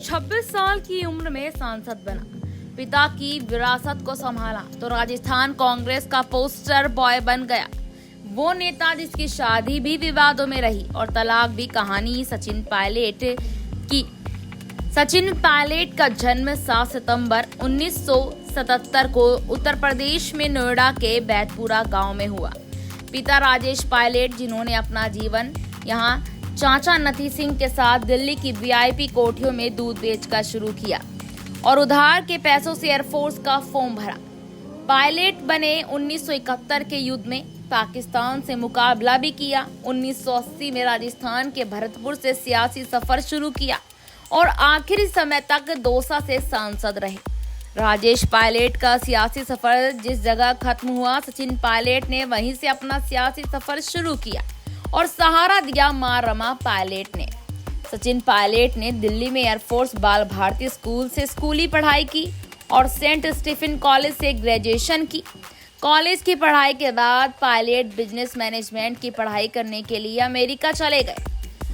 26 साल की उम्र में सांसद बना, पिता की विरासत को संभाला तो राजस्थान कांग्रेस का पोस्टर बॉय बन गया। वो नेता जिसकी शादी भी विवादों में रही और तलाक भी कहानी सचिन पायलट की। सचिन पायलट का जन्म 7 सितंबर 1977 को उत्तर प्रदेश में नोएडा के बैतपुरा गांव में हुआ। पिता राजेश पायलट, जिन्होंने अपना जीवन यहां चाचा नथी सिंह के साथ दिल्ली की वीआईपी कोठियों में दूध बेचकर शुरू किया और उधार के पैसों से एयरफोर्स का फॉर्म भरा। पायलट बने 1971 के युद्ध में पाकिस्तान से मुकाबला भी किया। 1980 में राजस्थान के भरतपुर से सियासी सफर शुरू किया और आखिरी समय तक दौसा से सांसद रहे। राजेश पायलट का सियासी सफर जिस जगह खत्म हुआ, सचिन पायलट ने वहीं से अपना सियासी सफर शुरू किया और सहारा दिया मां रमा पायलट ने। सचिन पायलट ने दिल्ली में एयरफोर्स बाल भारती स्कूल से स्कूली पढ़ाई की और सेंट स्टीफन कॉलेज से ग्रेजुएशन की। कॉलेज की पढ़ाई के बाद पायलट बिजनेस मैनेजमेंट की पढ़ाई करने के लिए अमेरिका चले गए।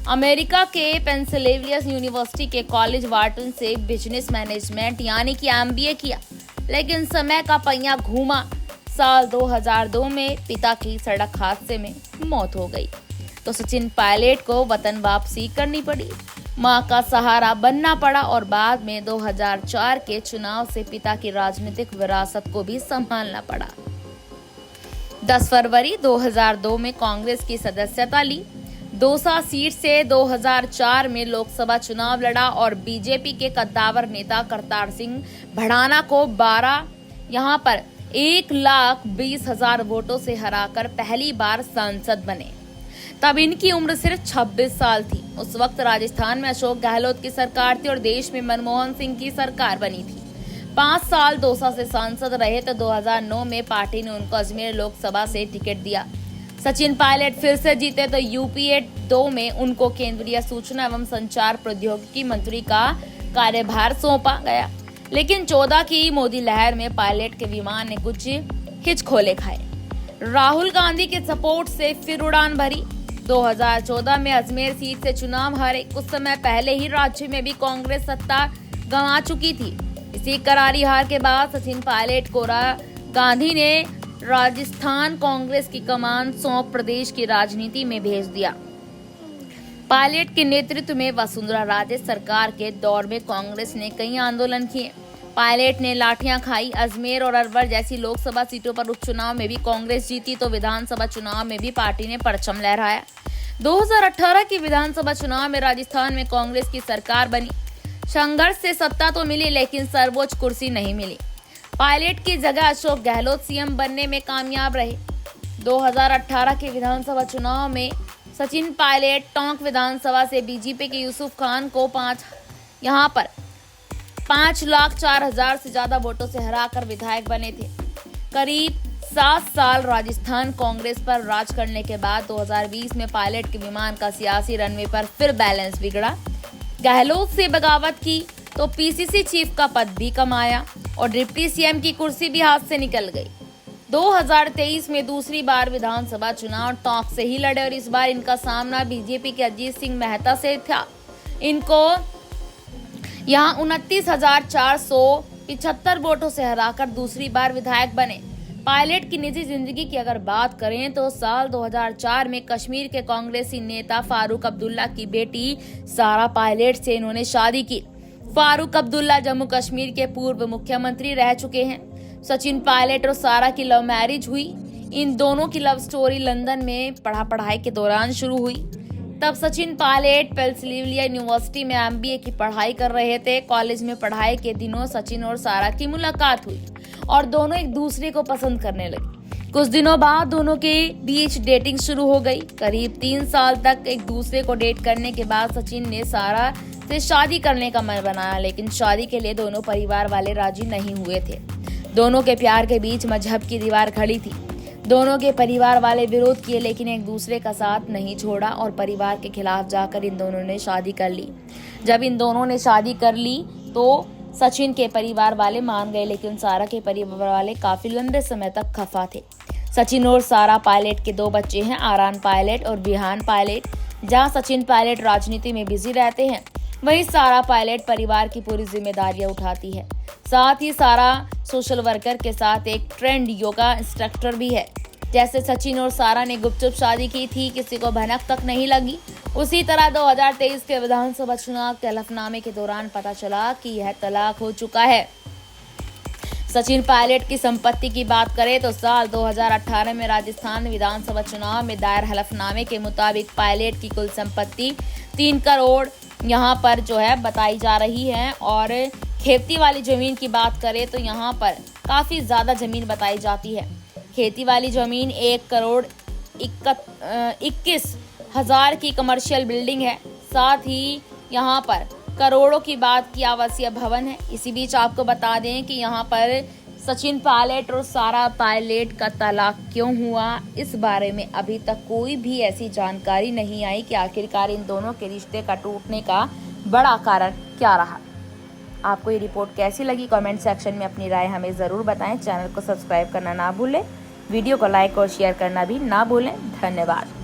अमेरिका के पेंसिल्वेनिया यूनिवर्सिटी के कॉलेज वार्टन से बिजनेस मैनेजमेंट यानी कि एमबीए किया, लेकिन समय का पहिया घूमा। साल 2002 में पिता की सड़क हादसे में मौत हो गई तो सचिन पायलट को वतन वापसी करनी पड़ी, मां का सहारा बनना पड़ा और बाद में 2004 के चुनाव से पिता की राजनीतिक विरासत को भी संभालना पड़ा। 10 फरवरी 2002 में कांग्रेस की सदस्यता ली। दौसा सीट से 2004 में लोकसभा चुनाव लड़ा और बीजेपी के कद्दावर नेता करतार सिंह भड़ाना को 12 यहां पर 1,20,000 वोटों से हराकर पहली बार सांसद बने। तब इनकी उम्र सिर्फ 26 साल थी। उस वक्त राजस्थान में अशोक गहलोत की सरकार थी और देश में मनमोहन सिंह की सरकार बनी थी। 5 साल दौसा से सांसद रहे तो 2009 में पार्टी ने उनको अजमेर लोकसभा से टिकट दिया। सचिन पायलट फिर से जीते तो यूपीए 2 में उनको केंद्रीय सूचना एवं संचार प्रौद्योगिकी मंत्री का कार्यभार सौंपा गया, लेकिन 14 की मोदी लहर में पायलट के विमान ने कुछ हिचकोले खाए। राहुल गांधी के सपोर्ट से फिर उड़ान भरी। 2014 में अजमेर सीट से चुनाव हारे। कुछ समय पहले ही राज्य में भी कांग्रेस सत्ता गंवा चुकी थी। इसी करारी हार के बाद सचिन पायलट को गांधी ने राजस्थान कांग्रेस की कमान सौंप प्रदेश की राजनीति में भेज दिया। पायलट के नेतृत्व में वसुंधरा राजे सरकार के दौर में कांग्रेस ने कई आंदोलन किए। पायलट ने लाठियां खाई। अजमेर और अलवर जैसी लोकसभा सीटों पर उपचुनाव में भी कांग्रेस जीती तो विधानसभा चुनाव में भी पार्टी ने परचम लहराया। 2018 की विधानसभा चुनाव में राजस्थान में कांग्रेस की सरकार बनी। संघर्ष से सत्ता तो मिली लेकिन सर्वोच्च कुर्सी नहीं मिली। पायलट की जगह अशोक गहलोत सीएम बनने में कामयाब रहे। 2018 के विधानसभा चुनाव में सचिन पायलट टोंक विधानसभा से बीजेपी के यूसुफ खान को 5,04,000 से ज्यादा वोटों से हराकर विधायक बने थे। करीब 7 साल राजस्थान कांग्रेस पर राज करने के बाद 2020 में पायलट के विमान का सियासी रनवे पर फिर बैलेंस बिगड़ा। गहलोत से बगावत की तो पीसीसी चीफ का पद भी कमाया और डिप्टी सीएम की कुर्सी भी हाथ से निकल गई। 2023 में दूसरी बार विधानसभा चुनाव टोंक से ही लड़े और इस बार इनका सामना बीजेपी के अजीत सिंह मेहता से था। इनको यहां 29,475 वोटों से हराकर दूसरी बार विधायक बने। पायलट की निजी जिंदगी की अगर बात करें तो साल 2004 में कश्मीर के कांग्रेसी नेता फारूक अब्दुल्ला की बेटी सारा पायलट से इन्होंने शादी की। फारूक अब्दुल्ला जम्मू कश्मीर के पूर्व मुख्यमंत्री रह चुके हैं। सचिन पायलट और सारा की लव मैरिज हुई। इन दोनों की लव स्टोरी लंदन में पढ़ाई के दौरान शुरू हुई। तब सचिन पायलट पेंसिल्वेनिया यूनिवर्सिटी में एमबीए की पढ़ाई कर रहे थे। कॉलेज में पढ़ाई के दिनों सचिन और सारा की मुलाकात हुई और दोनों एक दूसरे को पसंद करने लगे। कुछ दिनों बाद दोनों के बीच डेटिंग शुरू हो गई। करीब 3 साल तक एक दूसरे को डेट करने के बाद सचिन ने सारा से शादी करने का मन बनाया, लेकिन शादी के लिए दोनों परिवार वाले राजी नहीं हुए थे। दोनों के प्यार के बीच मजहब की दीवार खड़ी थी। दोनों के परिवार वाले विरोध किए लेकिन एक दूसरे का साथ नहीं छोड़ा और परिवार के खिलाफ जाकर इन दोनों ने शादी कर ली। जब इन दोनों ने शादी कर ली तो सचिन के परिवार वाले मान गए, लेकिन सारा के परिवार वाले काफी लंबे समय तक खफा थे। सचिन और सारा पायलट के 2 बच्चे हैं, आरान पायलट और विहान पायलट। जहां सचिन पायलट राजनीति में बिजी रहते हैं, वहीं सारा पायलट परिवार की पूरी जिम्मेदारियां उठाती है। साथ ही सारा सोशल वर्कर के साथ एक ट्रेंड योगा इंस्ट्रक्टर भी है। जैसे सचिन और सारा ने गुपचुप शादी की थी, किसी को भनक तक नहीं लगी, उसी तरह 2023 के विधानसभा चुनाव के हलफनामे के दौरान पता चला कि यह तलाक हो चुका है। सचिन पायलट की संपत्ति की बात करें तो साल 2018 में राजस्थान विधानसभा चुनाव में दायर हलफनामे के मुताबिक पायलट की कुल संपत्ति 3 करोड़ यहाँ पर जो है बताई जा रही है। और खेती वाली जमीन की बात करें तो यहाँ पर काफी ज्यादा जमीन बताई जाती है। खेती वाली जमीन 1 करोड़ 21,000 की कमर्शियल बिल्डिंग है। साथ ही यहाँ पर करोड़ों की बात की आवासीय भवन है। इसी बीच आपको बता दें कि यहाँ पर सचिन पायलट और सारा पायलट का तलाक क्यों हुआ, इस बारे में अभी तक कोई भी ऐसी जानकारी नहीं आई कि आखिरकार इन दोनों के रिश्ते का टूटने का बड़ा कारण क्या रहा। आपको ये रिपोर्ट कैसी लगी, कमेंट सेक्शन में अपनी राय हमें ज़रूर बताएं। चैनल को सब्सक्राइब करना ना भूलें, वीडियो को लाइक और शेयर करना भी ना भूलें। धन्यवाद।